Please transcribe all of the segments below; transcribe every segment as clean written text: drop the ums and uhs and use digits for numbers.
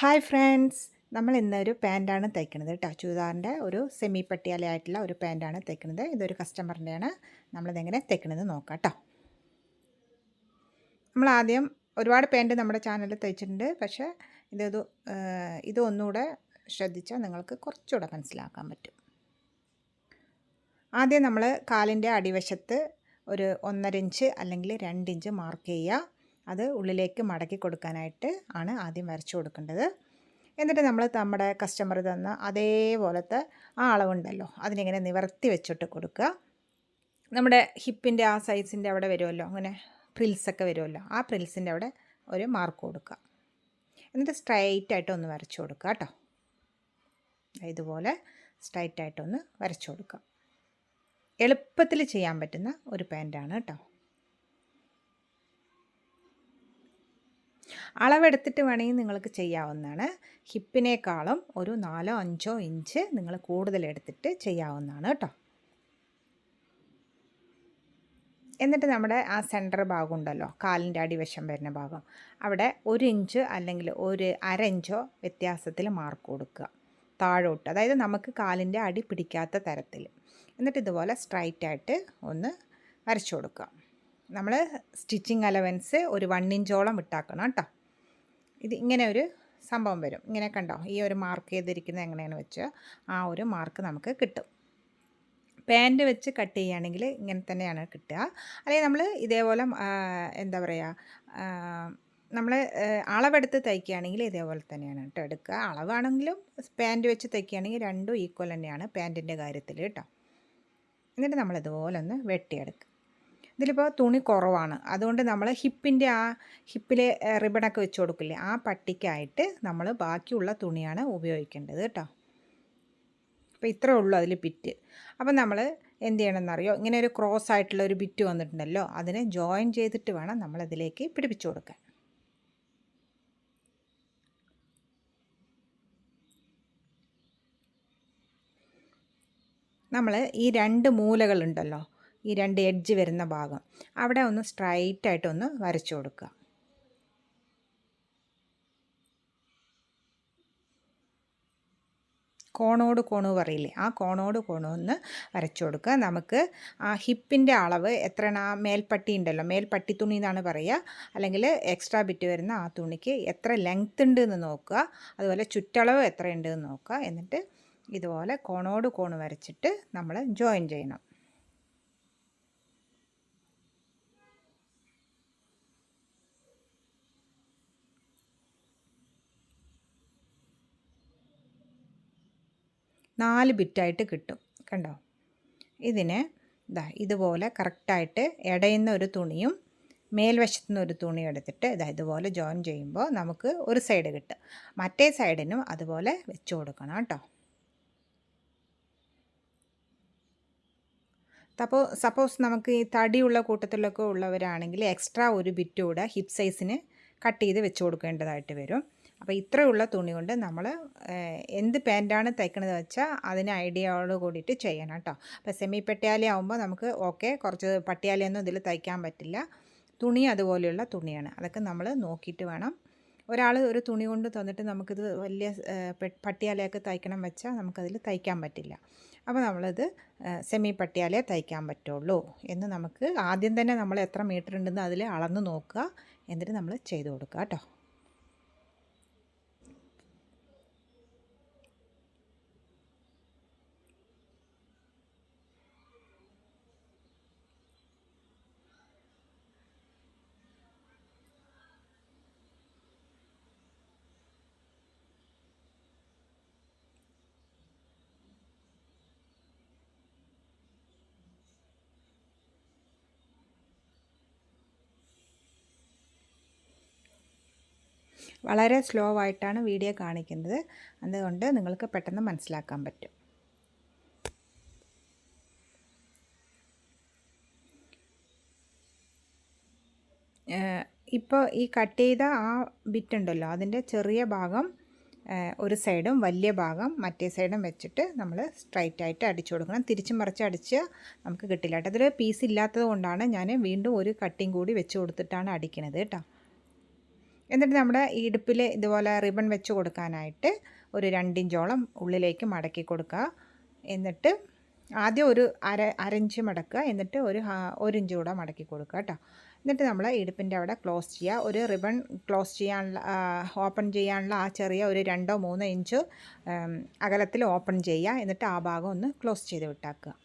Hi friends, നമ്മൾ ഇന്നൊരു പാൻറ്റാണ് തയ്ക്കുന്നത് കേട്ടോ. ചുരിദാറിൻ്റെ ഒരു സെമി പട്ടിയാലയായിട്ടുള്ള ഒരു പാൻറ്റാണ് തയ്ക്കുന്നത്. ഇതൊരു കസ്റ്റമറിൻ്റെയാണ്. നമ്മളിതെങ്ങനെ തയ്ക്കണമെന്ന് നോക്കാം കേട്ടോ. നമ്മളാദ്യം ഒരുപാട് പാൻറ്റ് നമ്മുടെ ചാനലിൽ തയ്ച്ചിട്ടുണ്ട്. പക്ഷേ ഇതൊന്നുകൂടെ ശ്രദ്ധിച്ചാൽ നിങ്ങൾക്ക് കുറച്ചുകൂടെ മനസ്സിലാക്കാൻ പറ്റും. ആദ്യം നമ്മൾ കാലിൻ്റെ അടിവശത്ത് ഒരു 1.5 ഇഞ്ച് അല്ലെങ്കിൽ 2 ഇഞ്ച് മാർക്ക് ചെയ്യുക. അത് ഉള്ളിലേക്ക് മടക്കി കൊടുക്കാനായിട്ട് ആണ് ആദ്യം വരച്ചു കൊടുക്കേണ്ടത്. എന്നിട്ട് നമ്മൾ നമ്മുടെ കസ്റ്റമർ തന്ന അതേപോലത്തെ ആ അളവുണ്ടല്ലോ, അതിനിങ്ങനെ നിവർത്തി വെച്ചിട്ട് കൊടുക്കുക. നമ്മുടെ ഹിപ്പിൻ്റെ ആ സൈസിൻ്റെ അവിടെ വരുമല്ലോ, അങ്ങനെ പ്രിൽസൊക്കെ വരുമല്ലോ, ആ പ്രിൽസിൻ്റെ അവിടെ ഒരു മാർക്ക് കൊടുക്കുക. എന്നിട്ട് സ്ട്രൈറ്റായിട്ട് ഒന്ന് വരച്ചു കൊടുക്കുക കേട്ടോ. ഇതുപോലെ സ്ട്രൈറ്റായിട്ടൊന്ന് വരച്ചു കൊടുക്കുക. എളുപ്പത്തിൽ ചെയ്യാൻ പറ്റുന്ന ഒരു പാൻറ്റാണ് കേട്ടോ. അളവെടുത്തിട്ട് വേണമെങ്കിൽ നിങ്ങൾക്ക് ചെയ്യാവുന്നതാണ്. ഹിപ്പിനേക്കാളും ഒരു 4-5 ഇഞ്ച് നിങ്ങൾ കൂടുതൽ എടുത്തിട്ട് ചെയ്യാവുന്നതാണ് കേട്ടോ. എന്നിട്ട് നമ്മുടെ ആ സെൻറ്റർ ഭാഗം ഉണ്ടല്ലോ, കാലിൻ്റെ അടിവശം വരുന്ന ഭാഗം, അവിടെ 1 ഇഞ്ച് അല്ലെങ്കിൽ ഒരു 1/2 ഇഞ്ചോ വ്യത്യാസത്തിൽ മാർക്ക് കൊടുക്കുക താഴോട്ട്. അതായത് നമുക്ക് കാലിൻ്റെ അടി പിടിക്കാത്ത തരത്തിൽ. എന്നിട്ട് ഇതുപോലെ സ്ട്രൈറ്റായിട്ട് ഒന്ന് വരച്ചു കൊടുക്കുക. നമ്മൾ സ്റ്റിച്ചിങ് അലവൻസ് ഒരു 1 ഇഞ്ചോളം വിട്ടാക്കണം കേട്ടോ. ഇത് ഇങ്ങനെ ഒരു സംഭവം വരും. ഇങ്ങനെ കണ്ടോ, ഈ ഒരു മാർക്ക് ചെയ്തിരിക്കുന്നത് എങ്ങനെയാണ് വെച്ച് ആ ഒരു മാർക്ക് നമുക്ക് കിട്ടും. പാൻറ്റ് വെച്ച് കട്ട് ചെയ്യുകയാണെങ്കിൽ ഇങ്ങനെ തന്നെയാണ് കിട്ടുക. അല്ലെങ്കിൽ നമ്മൾ ഇതേപോലെ എന്താ പറയുക, നമ്മൾ അളവെടുത്ത് തയ്ക്കുകയാണെങ്കിൽ ഇതേപോലെ തന്നെയാണ് കേട്ടോ എടുക്കുക. അളവാണെങ്കിലും പാൻറ്റ് വെച്ച് തയ്ക്കുകയാണെങ്കിൽ രണ്ടും ഈക്വൽ തന്നെയാണ് പാൻറ്റിൻ്റെ കാര്യത്തിൽ കേട്ടോ. എന്നിട്ട് നമ്മളിതുപോലെ ഒന്ന് വെട്ടിയെടുക്കുക. ഇതിലിപ്പോൾ തുണി കുറവാണ്, അതുകൊണ്ട് നമ്മൾ ഹിപ്പിൽ റിബണൊക്കെ വെച്ച് കൊടുക്കില്ലേ, ആ പട്ടിക്കായിട്ട് നമ്മൾ ബാക്കിയുള്ള തുണിയാണ് ഉപയോഗിക്കേണ്ടത് കേട്ടോ. അപ്പോൾ ഇത്രേ ഉള്ളൂ അതിൽ ബിറ്റ്. അപ്പം നമ്മൾ എന്ത് ചെയ്യണമെന്നറിയോ, ഇങ്ങനെ ഒരു ക്രോസ് ആയിട്ടുള്ള ഒരു ബിറ്റ് വന്നിട്ടുണ്ടല്ലോ, അതിനെ ജോയിൻ ചെയ്തിട്ട് വേണം നമ്മളതിലേക്ക് പിടിപ്പിച്ചു കൊടുക്കാൻ. നമ്മൾ ഈ 2 മൂലകളുണ്ടല്ലോ, ഈ 2 എഡ്ജ് വരുന്ന ഭാഗം, അവിടെ ഒന്ന് സ്ട്രൈറ്റായിട്ടൊന്ന് വരച്ചു കൊടുക്കുക. കോണോട് കോണ് പറയില്ലേ, ആ കോണോട് കോണൊന്ന് വരച്ചു കൊടുക്കുക. നമുക്ക് ആ ഹിപ്പിൻ്റെ അളവ് എത്രയാണ്, ആ മേൽപ്പട്ടി ഉണ്ടല്ലോ, മേൽപ്പട്ടി തുണി എന്നാണ് പറയുക, അല്ലെങ്കിൽ എക്സ്ട്രാ ബിറ്റ് വരുന്ന ആ തുണിക്ക് എത്ര ലെങ്ത് ഉണ്ട് എന്ന് നോക്കുക. അതുപോലെ ചുറ്റളവ് എത്രയുണ്ട് എന്ന് നോക്കുക. എന്നിട്ട് ഇതുപോലെ കോണോട് കോണ് വരച്ചിട്ട് നമ്മൾ ജോയിൻ ചെയ്യണം. നാല് ബിറ്റായിട്ട് കിട്ടും കണ്ടോ. ഇതിന് ഇതുപോലെ കറക്റ്റായിട്ട് ഇടയുന്ന ഒരു തുണിയും മേൽവശത്തു നിന്ന് ഒരു തുണി എടുത്തിട്ട് ഇതുപോലെ ജോയിൻ ചെയ്യുമ്പോൾ നമുക്ക് ഒരു സൈഡ് കിട്ടും. മറ്റേ സൈഡിനും അതുപോലെ വെച്ച് കൊടുക്കണം കേട്ടോ. സപ്പോസ് നമുക്ക് ഈ തടിയുള്ള കൂട്ടത്തിലൊക്കെ ഉള്ളവരാണെങ്കിൽ എക്സ്ട്രാ ഒരു ബിറ്റ് കൂടെ ഹിപ്പ് സൈസിന് കട്ട് ചെയ്ത് വെച്ച് കൊടുക്കേണ്ടതായിട്ട് വരും. അപ്പോൾ ഇത്രയുള്ള തുണി കൊണ്ട് നമ്മൾ എന്ത് പാൻറ്റാണ് തയ്ക്കണത് വെച്ചാൽ അതിന് ഐഡിയയോട് കൂടിയിട്ട് ചെയ്യണം കേട്ടോ. അപ്പോൾ സെമി പട്ടിയാല ആകുമ്പോൾ നമുക്ക് കുറച്ച് പട്ടിയാലയൊന്നും ഇതിൽ തയ്ക്കാൻ പറ്റില്ല. തുണി അതുപോലെയുള്ള തുണിയാണ്, അതൊക്കെ നമ്മൾ നോക്കിയിട്ട് വേണം. ഒരാൾ ഒരു തുണി കൊണ്ട് തന്നിട്ട് നമുക്കിത് വലിയ പട്ടിയാലയൊക്കെ തയ്ക്കണം വെച്ചാൽ നമുക്കതിൽ തയ്ക്കാൻ പറ്റില്ല. അപ്പോൾ നമ്മളത് സെമി പട്ടിയാലയെ തയ്ക്കാൻ പറ്റുള്ളൂ എന്ന് നമുക്ക് ആദ്യം തന്നെ നമ്മൾ എത്ര മീറ്റർ ഉണ്ടെന്ന് അതിൽ അളന്ന് നോക്കുക. എന്നിട്ട് നമ്മൾ ചെയ്ത് കൊടുക്കുക കേട്ടോ. വളരെ സ്ലോ ആയിട്ടാണ് വീഡിയോ കാണിക്കുന്നത്, അതുകൊണ്ട് നിങ്ങൾക്ക് പെട്ടെന്ന് മനസ്സിലാക്കാൻ പറ്റും. ഇപ്പോൾ ഈ കട്ട് ചെയ്ത ആ ബിറ്റ് ഉണ്ടല്ലോ, അതിൻ്റെ ചെറിയ ഭാഗം ഒരു സൈഡും വലിയ ഭാഗം മറ്റേ സൈഡും വെച്ചിട്ട് നമ്മൾ സ്ട്രൈറ്റായിട്ട് അടിച്ചു കൊടുക്കണം. തിരിച്ചും മറിച്ച് അടിച്ച് നമുക്ക് കിട്ടില്ല കേട്ടോ. അതിൽ പീസ് ഇല്ലാത്തത് കൊണ്ടാണ് ഞാൻ വീണ്ടും ഒരു കട്ടിങ് കൂടി വെച്ച് കൊടുത്തിട്ടാണ് അടിക്കണത് കേട്ടോ. എന്നിട്ട് നമ്മുടെ ഇടുപ്പിൽ ഇതുപോലെ റിബൺ വെച്ച് കൊടുക്കാനായിട്ട് ഒരു 2 ഇഞ്ചോളം ഉള്ളിലേക്ക് മടക്കി കൊടുക്കുക. എന്നിട്ട് ആദ്യം ഒരു അരഞ്ച് മടക്കുക, എന്നിട്ട് ഒരു ഇഞ്ച് കൂടെ മടക്കി കൊടുക്കുക കേട്ടോ. എന്നിട്ട് നമ്മൾ ഇടുപ്പിൻ്റെ അവിടെ ക്ലോസ് ചെയ്യുക. ഒരു റിബൺ ക്ലോസ് ചെയ്യാനുള്ള ഓപ്പൺ ചെയ്യാനുള്ള ആ ചെറിയ ഒരു 2 or 3 ഇഞ്ച് അകലത്തിൽ ഓപ്പൺ ചെയ്യുക. എന്നിട്ട് ആ ഭാഗം ഒന്ന് ക്ലോസ് ചെയ്ത് വിട്ടാക്കുക.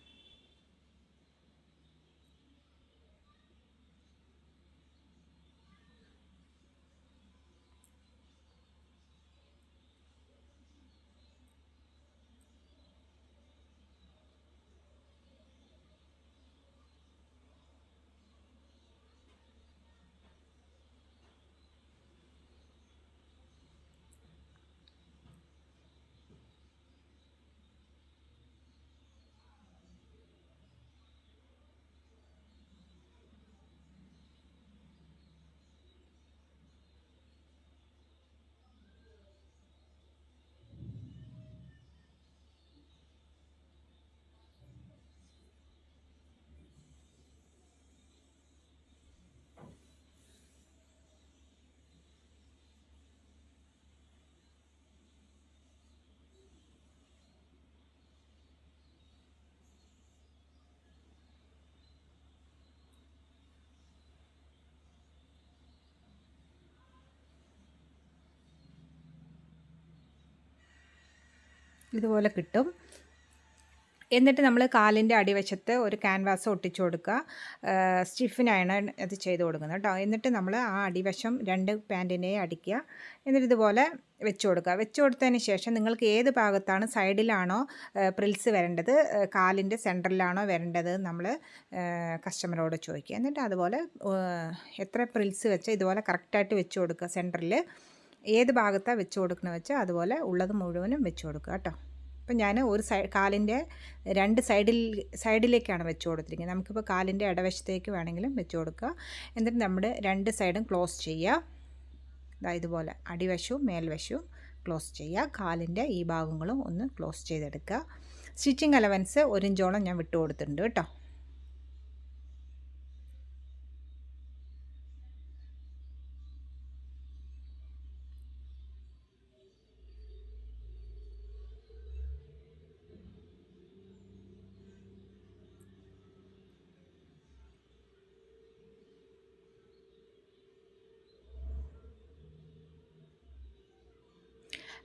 ഇതുപോലെ കിട്ടും. എന്നിട്ട് നമ്മൾ കാലിൻ്റെ അടിവശത്ത് ഒരു ക്യാൻവാസ് ഒട്ടിച്ചു കൊടുക്കുക. സ്റ്റിഫിനാണ് അത് ചെയ്ത് കൊടുക്കുന്നത് കേട്ടോ. എന്നിട്ട് നമ്മൾ ആ അടിവശം 2 പാൻറ്റിനെയും അടിക്കുക. എന്നിട്ട് ഇതുപോലെ വെച്ച് കൊടുക്കുക. വെച്ച് കൊടുത്തതിന് ശേഷം നിങ്ങൾക്ക് ഏത് ഭാഗത്താണ്, സൈഡിലാണോ പ്രിൽസ് വരേണ്ടത്, കാലിൻ്റെ സെൻറ്ററിലാണോ വരേണ്ടത് നമ്മൾ കസ്റ്റമറോട് ചോദിക്കുക. എന്നിട്ട് അതുപോലെ എത്ര പ്രിൽസ് വെച്ച് ഇതുപോലെ കറക്റ്റായിട്ട് വെച്ച് കൊടുക്കുക. സെൻറ്ററിൽ ഏത് ഭാഗത്താണ് വെച്ച് കൊടുക്കുന്നത് വെച്ചാൽ അതുപോലെ ഉള്ളത് മുഴുവനും വെച്ച് കൊടുക്കുക കേട്ടോ. അപ്പം ഞാൻ ഒരു കാലിൻ്റെ 2 സൈഡിലേക്കാണ് വെച്ച് കൊടുത്തിരിക്കുന്നത്. നമുക്കിപ്പോൾ കാലിൻ്റെ ഇടവശത്തേക്ക് വേണമെങ്കിലും വെച്ച് കൊടുക്കുക. എന്നിട്ട് നമ്മുടെ 2 സൈഡും ക്ലോസ് ചെയ്യുക. ഇതുപോലെ അടിവശവും മേൽവശവും ക്ലോസ് ചെയ്യുക. കാലിൻ്റെ ഈ ഭാഗങ്ങളും ഒന്ന് ക്ലോസ് ചെയ്തെടുക്കുക. സ്റ്റിച്ചിങ് അലവൻസ് 1 ഇഞ്ചോളം ഞാൻ വിട്ട് കൊടുത്തിട്ടുണ്ട് കേട്ടോ.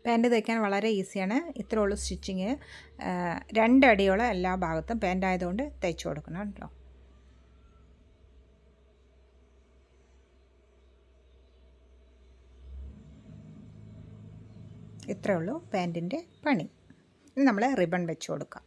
പാൻറ്റ് തയ്ക്കാൻ വളരെ ഈസിയാണ്. ഇത്രേ ഉള്ളൂ സ്റ്റിച്ചിങ്. 2 അടിയോളം എല്ലാ ഭാഗത്തും പാൻറ്റ് ആയതുകൊണ്ട് തയ്ച്ചു കൊടുക്കണം കേട്ടോ. ഇത്രേ ഉള്ളൂ പാൻറ്റിൻ്റെ പണി. ഇനി നമ്മൾ റിബൺ വെച്ച് കൊടുക്കാം.